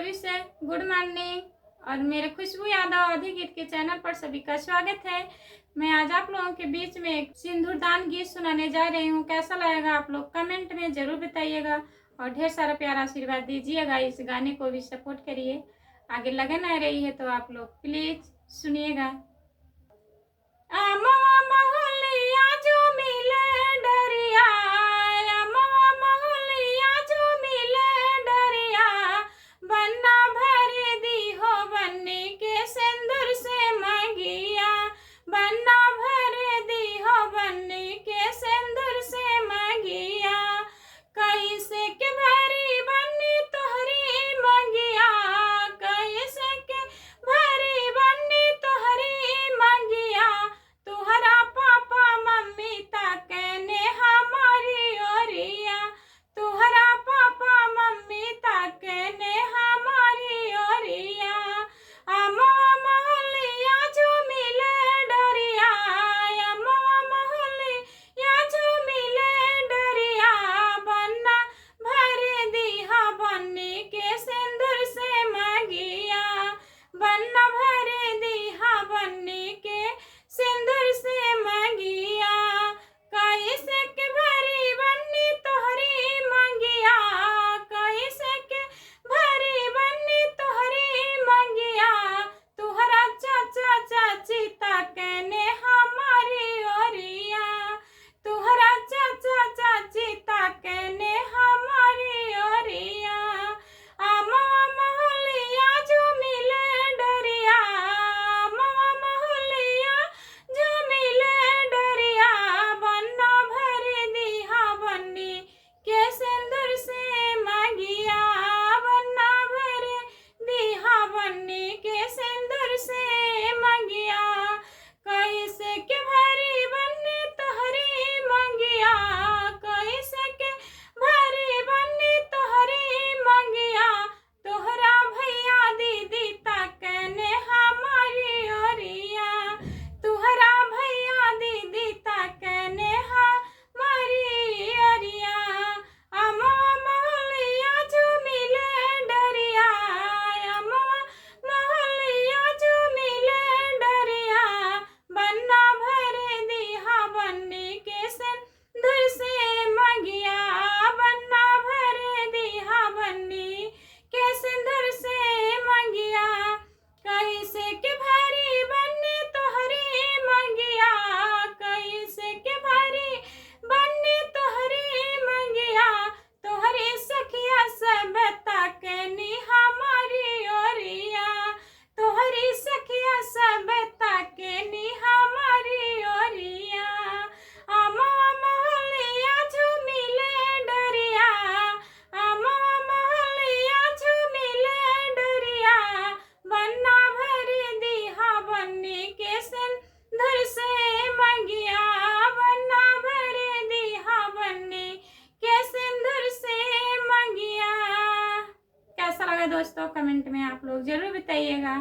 सभी से good morning. और मेरे खुशबू यादव अधिक गीत के चैनल पर सभी का स्वागत है। मैं आज आप लोगों के बीच में एक सिंदूरदान गीत सुनाने जा रही हूँ। कैसा लगेगा आप लोग कमेंट में जरूर बताइएगा और ढेर सारा प्यारा आशीर्वाद दीजिएगा। इस गाने को भी सपोर्ट करिए। आगे लगन आ रही है तो आप लोग प्लीज सुनिएगा। दोस्तों कमेंट में आप लोग जरूर बताइएगा।